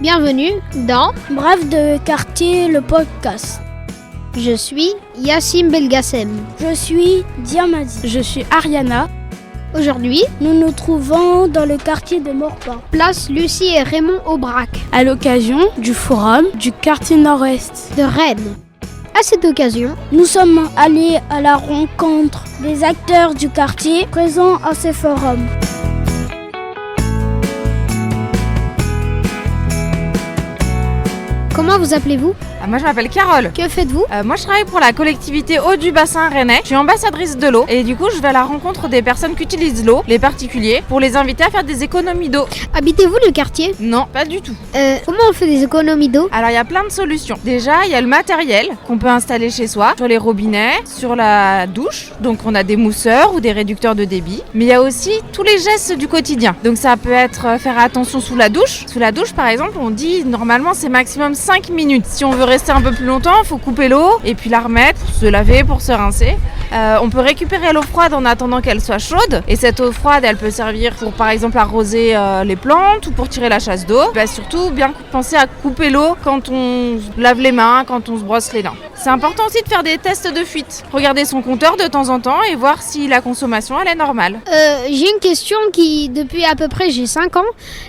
Bienvenue dans Bref de quartier, le podcast. Je suis Yassim Belgassem. Je suis Diamadi. Je suis Ariana. Aujourd'hui, nous nous trouvons dans le quartier de Maurepas. Place Lucie et Raymond Aubrac, à l'occasion du forum du quartier nord-est de Rennes. À cette occasion, nous sommes allés à la rencontre des acteurs du quartier présents à ce forum. Comment vous appelez-vous ? Moi je m'appelle Carole. Que faites-vous ? Moi je travaille pour la collectivité Eau du Bassin Rennais. Je suis ambassadrice de l'eau et du coup je vais à la rencontre des personnes qui utilisent l'eau, les particuliers, pour les inviter à faire des économies d'eau. Habitez-vous le quartier ? Non, pas du tout. Comment on fait des économies d'eau ? Alors il y a plein de solutions. Déjà il y a le matériel qu'on peut installer chez soi, sur les robinets, sur la douche. Donc on a des mousseurs ou des réducteurs de débit. Mais il y a aussi tous les gestes du quotidien. Donc ça peut être faire attention sous la douche. Sous la douche par exemple on dit normalement c'est maximum 5 minutes. Si on veut rester un peu plus longtemps, il faut couper l'eau et puis la remettre pour se laver, pour se rincer. On peut récupérer l'eau froide en attendant qu'elle soit chaude. Et cette eau froide, elle peut servir pour par exemple arroser les plantes ou pour tirer la chasse d'eau. Surtout, bien penser à couper l'eau quand on lave les mains, quand on se brosse les dents. C'est important aussi de faire des tests de fuite. Regarder son compteur de temps en temps et voir si la consommation elle est normale. J'ai une question qui, depuis à peu près j'ai 5 ans,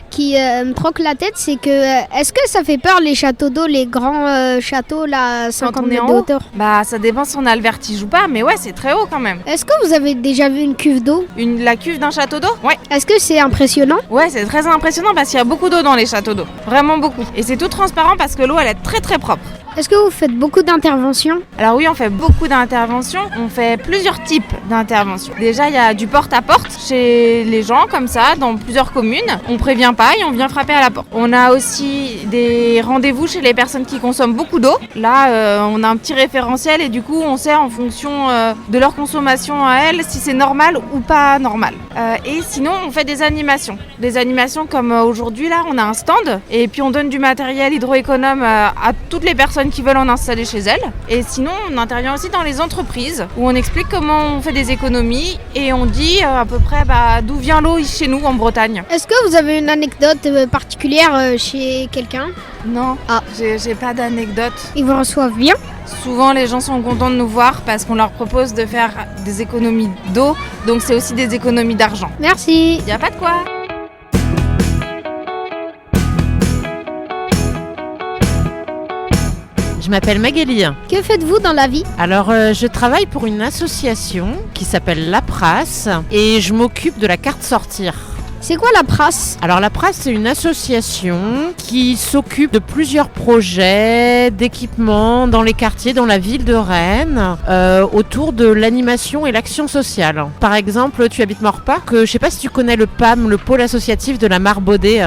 qui me troque la tête, c'est que est-ce que ça fait peur les châteaux d'eau, les grands châteaux là, 50 mètres de hauteur ? Ça dépend si on a le vertige ou pas, mais ouais, c'est très haut quand même. Est-ce que vous avez déjà vu une cuve d'eau ? La cuve d'un château d'eau ? Ouais. Est-ce que c'est impressionnant ? Ouais, c'est très impressionnant parce qu'il y a beaucoup d'eau dans les châteaux d'eau. Vraiment beaucoup. Et c'est tout transparent parce que l'eau, elle est très très propre. Est-ce que vous faites beaucoup d'interventions ? Alors oui, on fait beaucoup d'interventions. On fait plusieurs types d'interventions. Déjà, il y a du porte-à-porte chez les gens, comme ça, dans plusieurs communes. On prévient pas et on vient frapper à la porte. On a aussi des rendez-vous chez les personnes qui consomment beaucoup d'eau. Là, on a un petit référentiel et du coup, on sait en fonction de leur consommation à elles si c'est normal ou pas normal. Et sinon, on fait des animations. Des animations comme aujourd'hui, là, on a un stand et puis on donne du matériel hydroéconome à toutes les personnes qui veulent en installer chez elles. Et sinon, on intervient aussi dans les entreprises où on explique comment on fait des économies et on dit à peu près d'où vient l'eau chez nous en Bretagne. Est-ce que vous avez une anecdote particulière chez quelqu'un ? Non, j'ai pas d'anecdote. Ils vous reçoivent bien ? Souvent, les gens sont contents de nous voir parce qu'on leur propose de faire des économies d'eau, donc c'est aussi des économies d'argent. Merci. Y a pas de quoi. Je m'appelle Magali. Que faites-vous dans la vie ? Alors, je travaille pour une association qui s'appelle La Prasse et je m'occupe de la carte sortir. C'est quoi la Prasse ? Alors la Prasse, c'est une association qui s'occupe de plusieurs projets d'équipement dans les quartiers, dans la ville de Rennes, autour de l'animation et l'action sociale. Par exemple, tu habites Maurepas, que je sais pas si tu connais le PAM, le pôle associatif de la Marbaudet,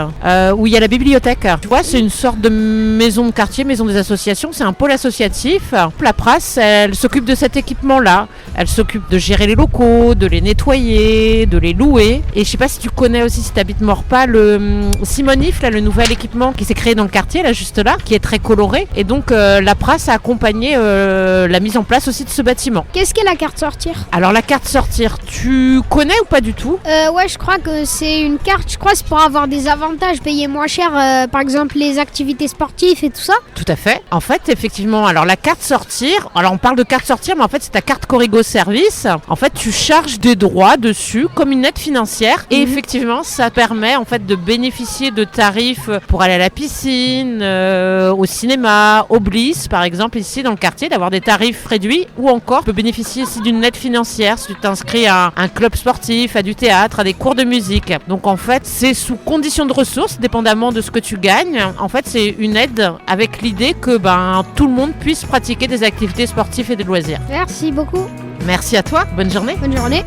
où il y a la bibliothèque. Tu vois, c'est une sorte de maison de quartier, maison des associations, c'est un pôle associatif. La Prasse, elle s'occupe de cet équipement-là. Elle s'occupe de gérer les locaux, de les nettoyer, de les louer. Et je sais pas si tu connais aussi, si tu habites Maurepas, le Simonif, là, le nouvel équipement qui s'est créé dans le quartier, là, juste là, qui est très coloré. Et donc, la Prasse a accompagné la mise en place aussi de ce bâtiment. Qu'est-ce qu'est la carte sortir ? Alors, la carte sortir, tu connais ou pas du tout ? Ouais, je crois que c'est une carte, je crois que c'est pour avoir des avantages, payer moins cher, par exemple les activités sportives et tout ça. Tout à fait. En fait, effectivement, alors la carte sortir, alors on parle de carte sortir, mais en fait, c'est ta carte Corrigo Service. En fait, tu charges des droits dessus comme une aide financière et effectivement, ça permet en fait de bénéficier de tarifs pour aller à la piscine, au cinéma, au Bliss par exemple ici dans le quartier, d'avoir des tarifs réduits ou encore tu peux bénéficier aussi d'une aide financière si tu t'inscris à un club sportif, à du théâtre, à des cours de musique. Donc en fait c'est sous condition de ressources, dépendamment de ce que tu gagnes. En fait c'est une aide avec l'idée que tout le monde puisse pratiquer des activités sportives et de loisirs. Merci beaucoup. Merci à toi, bonne journée. Bonne journée.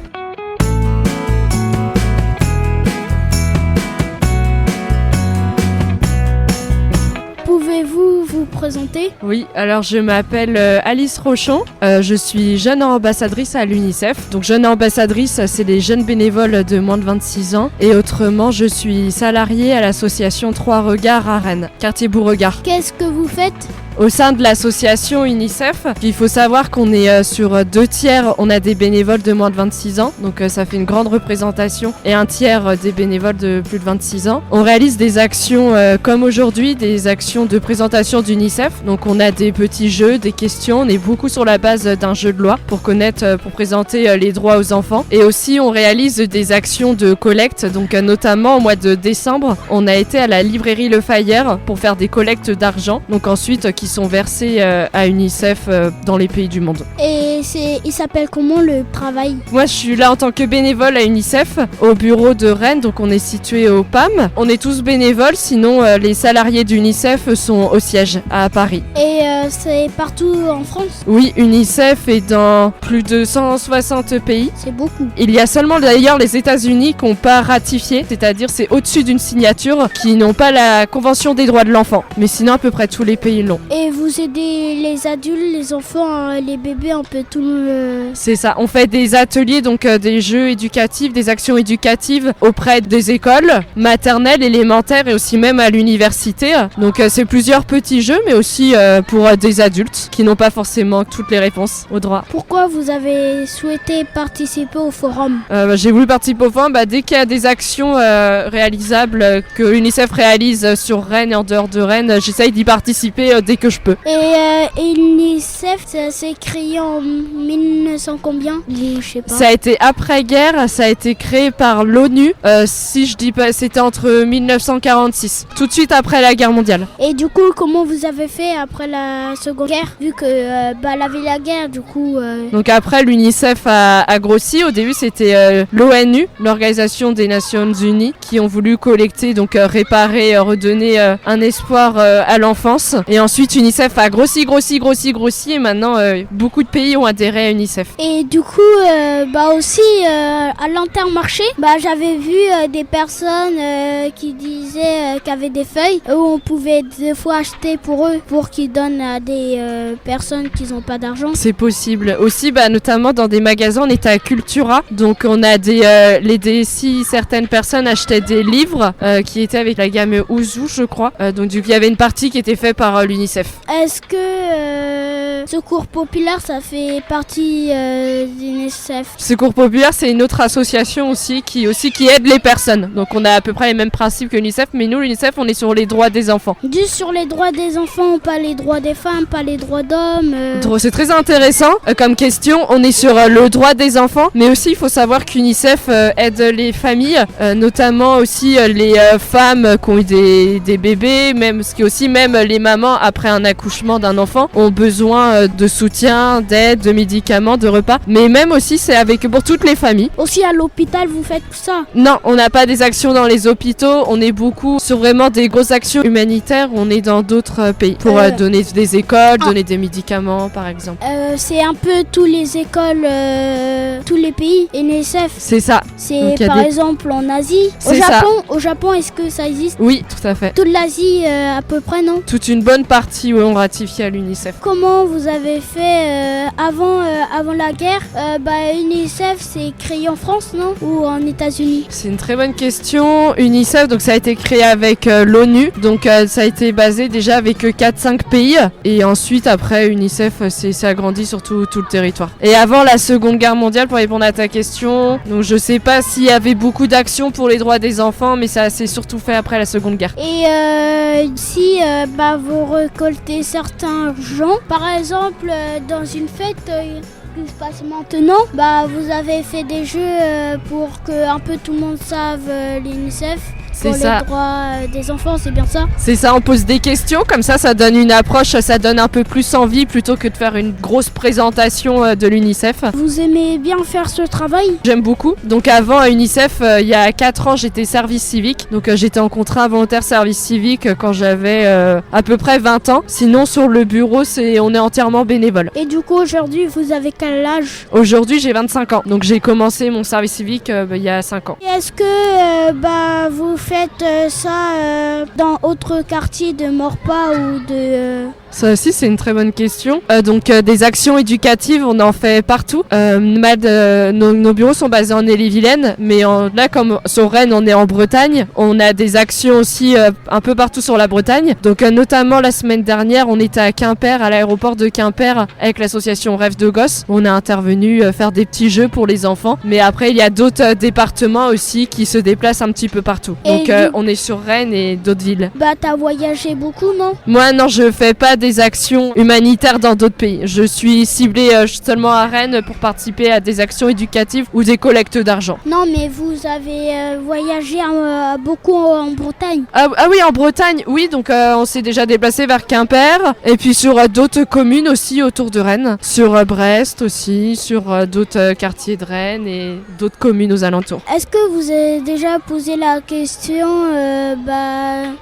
Pouvez-vous vous présenter ? Oui, alors je m'appelle Alice Rochon, je suis jeune ambassadrice à l'UNICEF. Donc jeune ambassadrice, c'est les jeunes bénévoles de moins de 26 ans. Et autrement, je suis salariée à l'association Trois Regards à Rennes, quartier Beauregard. Qu'est-ce que vous faites ? Au sein de l'association UNICEF, il faut savoir qu'on est sur 2 tiers, on a des bénévoles de moins de 26 ans, donc ça fait une grande représentation, et 1 tiers des bénévoles de plus de 26 ans. On réalise des actions comme aujourd'hui, des actions de présentation d'UNICEF, donc on a des petits jeux, des questions, on est beaucoup sur la base d'un jeu de loi pour présenter les droits aux enfants, et aussi on réalise des actions de collecte, donc notamment au mois de décembre, on a été à la librairie Le Fayère pour faire des collectes d'argent, donc ensuite qui sont versées à UNICEF dans les pays du monde. Et il s'appelle comment le travail? Moi je suis là en tant que bénévole à UNICEF au bureau de Rennes, donc on est situé au PAM. On est tous bénévoles, sinon les salariés d'UNICEF sont au siège à Paris. Et c'est partout en France? Oui, UNICEF est dans plus de 160 pays. C'est beaucoup. Il y a seulement d'ailleurs les États-Unis qui n'ont pas ratifié, c'est-à-dire c'est au-dessus d'une signature, qui n'ont pas la Convention des droits de l'enfant. Mais sinon à peu près tous les pays l'ont. Et vous aidez les adultes, les enfants, les bébés, un peu tout le... C'est ça, on fait des ateliers, donc des jeux éducatifs, des actions éducatives auprès des écoles maternelles, élémentaires et aussi même à l'université. Donc c'est plusieurs petits jeux, mais aussi pour des adultes qui n'ont pas forcément toutes les réponses au droit. Pourquoi vous avez souhaité participer au forum? J'ai voulu participer au forum dès qu'il y a des actions réalisables que UNICEF réalise sur Rennes et en dehors de Rennes, j'essaye d'y participer dès que je peux. Et l'UNICEF, ça s'est créé en 1900 combien? Je sais pas. Ça a été après-guerre, ça a été créé par l'ONU, si je dis pas, c'était entre 1946, tout de suite après la guerre mondiale. Et du coup, comment vous avez fait après la Seconde Guerre? Vu que la ville la guerre, du coup... Donc après, l'UNICEF a grossi. Au début, c'était l'ONU, l'Organisation des Nations Unies, qui ont voulu collecter, donc réparer, redonner un espoir à l'enfance. Et ensuite, UNICEF a grossi, et maintenant, beaucoup de pays ont adhéré à UNICEF. Et du coup, aussi, à l'Intermarché, j'avais vu des personnes qui disaient qu'il y avait des feuilles où on pouvait des fois acheter pour eux, pour qu'ils donnent à des personnes qui n'ont pas d'argent. C'est possible. Aussi, notamment dans des magasins, on était à Cultura, donc on a les DSI, certaines personnes achetaient des livres qui étaient avec la gamme Ouzou, je crois. Donc du coup, il y avait une partie qui était faite par l'UNICEF. Est-ce que Secours Populaire, ça fait partie d'UNICEF? Secours Populaire, c'est une autre association aussi qui aide les personnes. Donc on a à peu près les mêmes principes que l'UNICEF, mais nous, l'UNICEF, on est sur les droits des enfants. Juste sur les droits des enfants, pas les droits des femmes, pas les droits d'hommes. C'est très intéressant comme question. On est sur le droit des enfants, mais aussi il faut savoir qu'UNICEF aide les familles, notamment aussi les femmes qui ont eu des bébés, même les mamans après un accouchement d'un enfant ont besoin de soutien, d'aide, de médicaments, de repas. Mais même aussi c'est pour toutes les familles. Aussi à l'hôpital vous faites ça? Non, on n'a pas des actions dans les hôpitaux. On est beaucoup sur vraiment des grosses actions humanitaires. On est dans d'autres pays pour donner des écoles, donner des médicaments par exemple. C'est un peu tous les écoles, tous les pays, UNICEF. C'est ça. C'est par exemple en Asie. Au Japon, est-ce que ça existe? Oui, tout à fait. Toute l'Asie à peu près, non? Toute une bonne partie où on ratifie à l'UNICEF. Comment vous avez fait avant la guerre? UNICEF c'est créé en France, non? Ou en États-Unis? C'est une très bonne question. UNICEF, donc ça a été créé avec l'ONU. Donc ça a été basé déjà avec 4-5 pays. Et ensuite, après, UNICEF s'est agrandi sur tout le territoire. Et avant la Seconde Guerre mondiale, pour répondre à ta question, donc je sais pas s'il y avait beaucoup d'actions pour les droits des enfants, mais ça s'est surtout fait après la Seconde Guerre. Et si vous récoltez certains gens, par exemple dans une fête qui se passe maintenant, vous avez fait des jeux pour que un peu tout le monde sache l'UNICEF. Pour les droits des enfants, c'est bien ça? C'est ça, on pose des questions, comme ça donne une approche, ça donne un peu plus envie plutôt que de faire une grosse présentation de l'UNICEF. Vous aimez bien faire ce travail? J'aime beaucoup. Donc avant à UNICEF, il y a 4 ans, j'étais service civique. Donc j'étais en contrat volontaire service civique quand j'avais à peu près 20 ans. Sinon sur le bureau, on est entièrement bénévole. Et du coup aujourd'hui, vous avez quel âge? Aujourd'hui j'ai 25 ans. Donc j'ai commencé mon service civique il y a 5 ans. Et est-ce que vous faites ça dans autre quartier de Maurepas ou de Ça aussi, c'est une très bonne question. Donc, des actions éducatives, on en fait partout. Nos bureaux sont basés en Ille-et-Vilaine, mais là, comme sur Rennes, on est en Bretagne, on a des actions aussi un peu partout sur la Bretagne. Donc, notamment la semaine dernière, on était à Quimper, à l'aéroport de Quimper, avec l'association Rêve de Gosse. On a intervenu faire des petits jeux pour les enfants. Mais après, il y a d'autres départements aussi qui se déplacent un petit peu partout. Donc, on est sur Rennes et d'autres villes. Bah, t'as voyagé beaucoup, non? Moi, non, je fais pas des actions humanitaires dans d'autres pays. Je suis ciblée seulement à Rennes pour participer à des actions éducatives ou des collectes d'argent. Non, mais vous avez voyagé beaucoup en Bretagne. Ah oui, en Bretagne, oui, donc on s'est déjà déplacé vers Quimper et puis sur d'autres communes aussi autour de Rennes, sur Brest aussi, sur d'autres quartiers de Rennes et d'autres communes aux alentours. Est-ce que vous avez déjà posé la question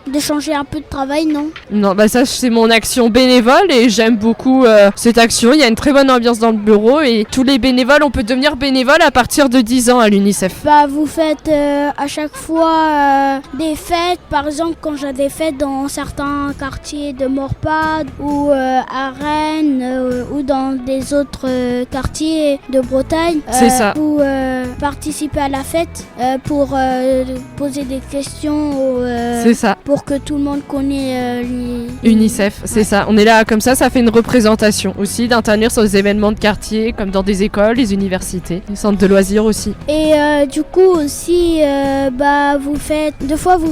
de changer un peu de travail, non? Non, ça c'est mon action bénévole et j'aime beaucoup cette action. Il y a une très bonne ambiance dans le bureau et tous les bénévoles, on peut devenir bénévole à partir de 10 ans à l'UNICEF. Vous faites à chaque fois des fêtes, par exemple quand j'ai des fêtes dans certains quartiers de Morpad ou à Rennes ou dans des autres quartiers de Bretagne. C'est ça. Vous participez à la fête pour poser des questions c'est ça. pour que tout le monde connaisse UNICEF, c'est ça. On est là comme ça fait une représentation aussi d'intervenir sur des événements de quartier comme dans des écoles, les universités, les centres de loisirs aussi. Et du coup aussi, vous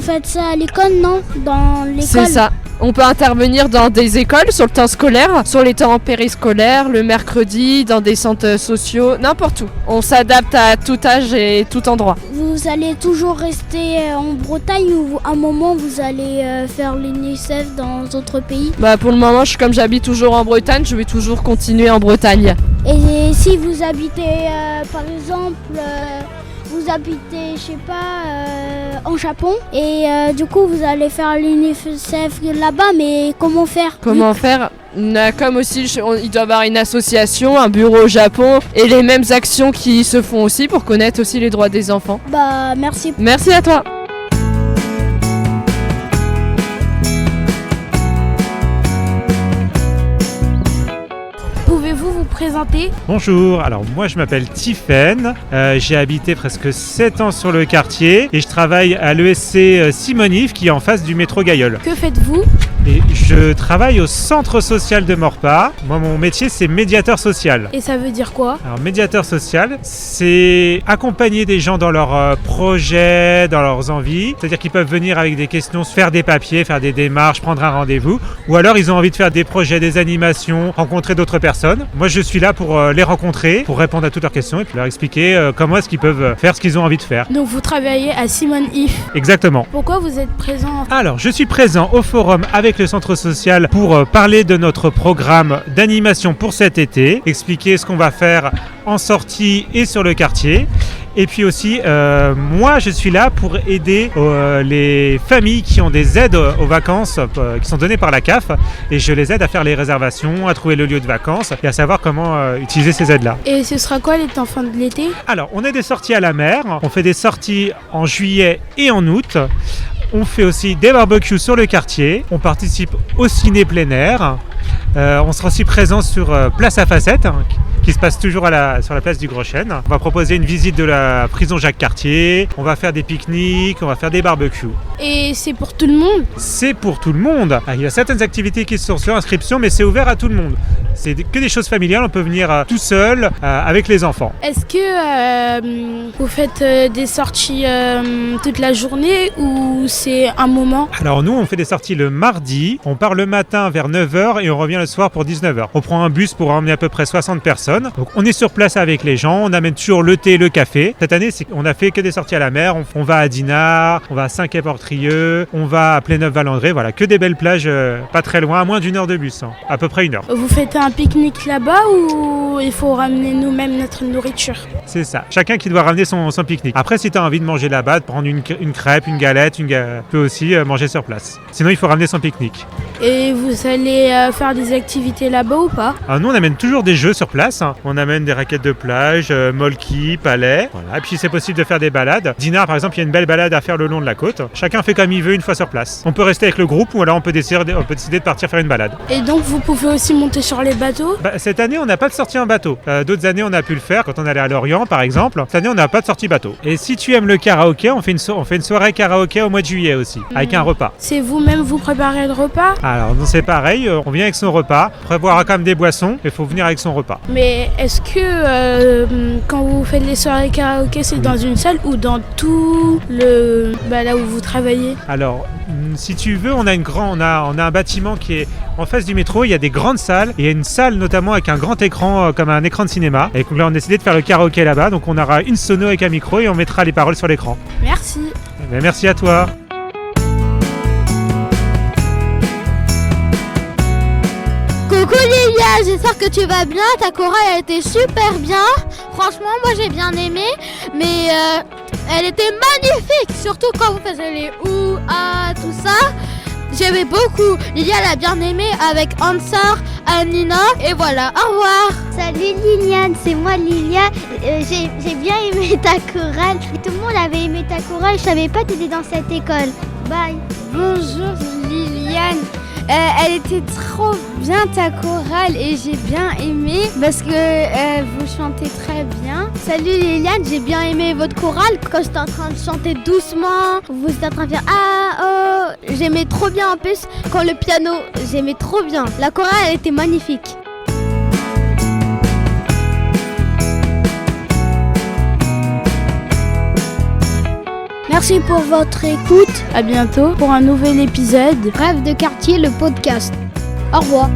faites ça à l'école, non? Dans l'école. C'est ça. On peut intervenir dans des écoles sur le temps scolaire, sur les temps périscolaires, le mercredi, dans des centres sociaux, n'importe où. On s'adapte à tout âge et tout endroit. Vous allez toujours rester en Bretagne ou à un moment vous allez faire l'UNICEF dans d'autres pays? Pour le moment, comme j'habite toujours en Bretagne, je vais toujours continuer en Bretagne. Et si vous habitez, par exemple, vous habitez, je sais pas, en Japon et du coup vous allez faire l'UNICEF là-bas, mais comment faire? Comme aussi, il doit y avoir une association, un bureau au Japon et les mêmes actions qui se font aussi pour connaître aussi les droits des enfants. Merci. Merci à toi. Pouvez-vous vous présenter? Bonjour, alors moi je m'appelle Tiffaine, j'ai habité presque 7 ans sur le quartier et je travaille à l'ESC Simon-Yves qui est en face du métro Gailleul. Que faites-vous? Et je travaille au centre social de Morpa. Moi mon métier c'est médiateur social. Et ça veut dire quoi? Alors médiateur social, c'est accompagner des gens dans leurs projets, dans leurs envies. C'est-à-dire qu'ils peuvent venir avec des questions, faire des papiers, faire des démarches, prendre un rendez-vous. Ou alors ils ont envie de faire des projets, des animations, rencontrer d'autres personnes. Moi je suis là pour les rencontrer, pour répondre à toutes leurs questions et puis leur expliquer comment est-ce qu'ils peuvent faire ce qu'ils ont envie de faire. Donc vous travaillez à Simon-Yves. Exactement. Pourquoi vous êtes présent? Alors je suis présent au forum avec le centre social pour parler de notre programme d'animation pour cet été, expliquer ce qu'on va faire en sortie et sur le quartier. Et puis aussi, moi je suis là pour aider les familles qui ont des aides aux vacances qui sont données par la CAF et je les aide à faire les réservations, à trouver le lieu de vacances et à savoir comment utiliser ces aides-là. Et ce sera quoi les temps fin de l'été? Alors, on a des sorties à la mer, on fait des sorties en juillet et en août. On fait aussi des barbecues sur le quartier, on participe au ciné plein air, on sera aussi présent sur Place à Facettes, qui se passe toujours sur la place du Gros Chêne. On va proposer une visite de la prison Jacques-Cartier, on va faire des pique-niques, on va faire des barbecues. Et c'est pour tout le monde? C'est pour tout le monde. Il y a certaines activités qui sont sur inscription, mais c'est ouvert à tout le monde. C'est que des choses familiales, on peut venir tout seul, avec les enfants. Est-ce que vous faites des sorties toute la journée ou c'est un moment? Alors nous, on fait des sorties le mardi, on part le matin vers 9h et on revient le soir pour 19h. On prend un bus pour emmener à peu près 60 personnes. Donc on est sur place avec les gens, on amène toujours le thé et le café. Cette année, on a fait que des sorties à la mer, on va à Dinard, on va à Saint-Quay-Portrieux, on va à Pléneuf-Valandré, voilà, que des belles plages pas très loin, à moins d'1 heure de bus, à peu près 1 heure. Vous faites un pique-nique là-bas ou il faut ramener nous-mêmes notre nourriture? C'est ça, chacun qui doit ramener son pique-nique. Après, si tu as envie de manger là-bas, de prendre une crêpe, une galette, tu peux aussi manger sur place. Sinon, il faut ramener son pique-nique. Et vous allez faire des activités là-bas ou pas? Alors nous, on amène toujours des jeux sur place. vacances. On amène des raquettes de plage, molki, palais. Voilà. Et puis c'est possible de faire des balades. Dinard, par exemple, il y a une belle balade à faire le long de la côte. Chacun fait comme il veut une fois sur place. On peut rester avec le groupe ou alors on peut décider de partir faire une balade. Et donc vous pouvez aussi monter sur les bateaux? Cette année, on n'a pas de sortie en bateau. D'autres années, on a pu le faire quand on allait à Lorient, par exemple. Cette année, on n'a pas de sortie bateau. Et si tu aimes le karaoké, on fait une soirée karaoké au mois de juillet aussi, avec un repas. C'est vous-même vous préparez le repas? Alors, non, c'est pareil, on vient avec son repas. On prévoira quand même des boissons, il faut venir avec son repas. Mais est-ce que quand vous faites les soirées karaoké, c'est dans une salle ou dans tout le là où vous travaillez? Alors, si tu veux, on a un bâtiment qui est en face du métro, il y a des grandes salles. Il y a une salle notamment avec un grand écran, comme un écran de cinéma. Et donc là, on a décidé de faire le karaoké là-bas. Donc on aura une sono avec un micro et on mettra les paroles sur l'écran. Merci. Merci à toi. Coucou Lilia, j'espère que tu vas bien. Ta chorale a été super bien. Franchement, moi j'ai bien aimé. Mais elle était magnifique. Surtout quand vous faisiez les ou, ah, tout ça. J'aimais beaucoup. Lilia l'a bien aimé avec Ansar, Anina. Et voilà, au revoir. Salut Liliane, c'est moi Lilia. J'ai bien aimé ta chorale. Tout le monde avait aimé ta chorale. Je savais pas que tu étais dans cette école. Bye. Bonjour Liliane. Elle était trop bien ta chorale et j'ai bien aimé parce que vous chantez très bien. Salut Liliane, j'ai bien aimé votre chorale. Quand j'étais en train de chanter doucement, vous étiez en train de faire ah oh. J'aimais trop bien en plus quand le piano, j'aimais trop bien. La chorale elle était magnifique. Merci pour votre écoute. À bientôt pour un nouvel épisode. Rêve de quartier, le podcast. Au revoir.